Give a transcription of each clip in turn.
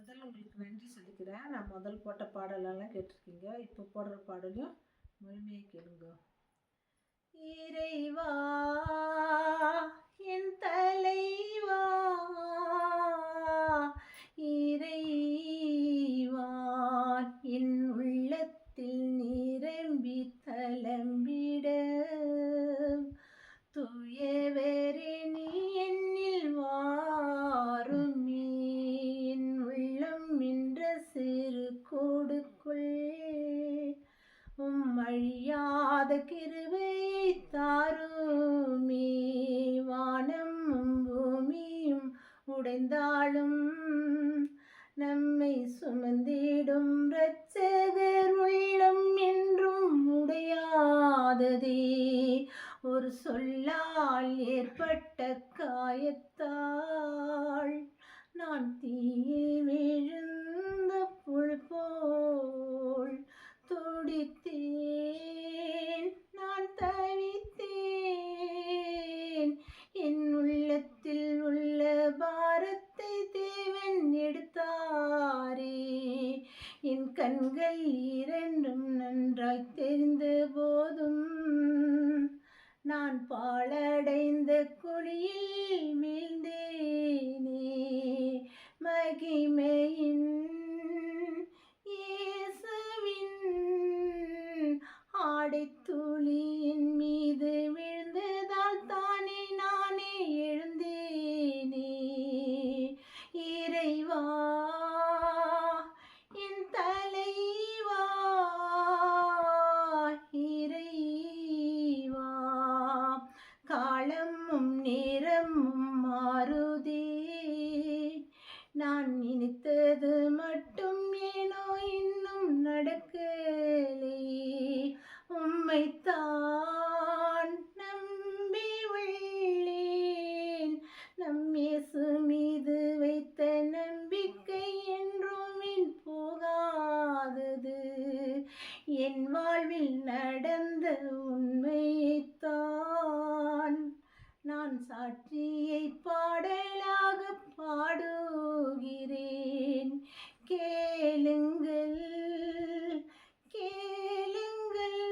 முதல்ல உங்களுக்கு நன்றி சொல்லிக்கிறேன். நான் முதல் போட்ட பாடலெல்லாம் கேட்டிருக்கீங்க. இப்போ போடுற பாடலையும் முழுமையாக கேளுங்க. இறைவா என் தலைவா, இறைவா என் உள்ளத்தில் நிரம்பி தளம்பிட, தூயவரே நீ என்னில் வாருமே, என் உள்ளம் என்ற சிறு கொடுக்குள் அழியாத கிருபையை தாருமே. வானமும் பூமியும் உடைந்தாலும் நம்மை சுமந்திடும் இரட்சகர் உள்ளம் என்றும் உடையாததே. ஒரு சொல்லால் ஏற்பட்ட காயத்தால் நான் தீயில் விழுந்த புல் போல் துடித்தேன், நான் தவித்தேன். என் உள்ளத்தில் உள்ள பாரத்தை தேவன் எடுத்தாரே. என் கண்கள் இரண்டும் நன்றாய் தெரிந்த போதும் நான் பாழடைந்த குழியில் வீழ்ந்தேனே. மகிமையின் ஆடைத்துளி என் மீது விழுந்ததால் தானே நானே எழுந்தேனே. இறைவா என் தலைவா, இறைவா காலமும் நேரமும் மாறுதே. நான் நினைத்தது மட்டும் ஏனோ இன்னும் நடக்கலே. உம்மைத்தான் நம்பி உள்ளேன், நம் இயேசு மீது வைத்த நம்பிக்கை என்றும் வீண் போகாதது. என் வாழ்வில் நடந்த உண்மையைத்தான் நான் சாட்சியை பாடலாக பாடுகிறேன். கேளுங்கள் கேளுங்கள்,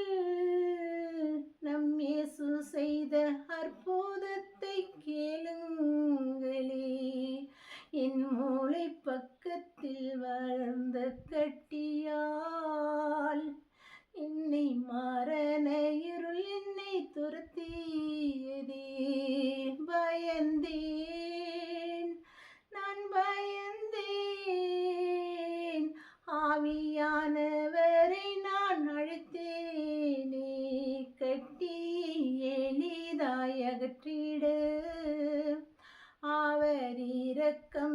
நம் இயேசு செய்த அற்புதத்தை கேளுங்களே. என் மூளை பக்கத்தில் வளர்ந்த கட்டியால் என்னை மரண இருள் என்னை துரத்தியதே. பயந்தேன், நான் பயந்தேன். ஆவியானவரை நான் அழைத்தேனே. கட்டி எளிதாய் அகற்றிட அவர் இரக்கம்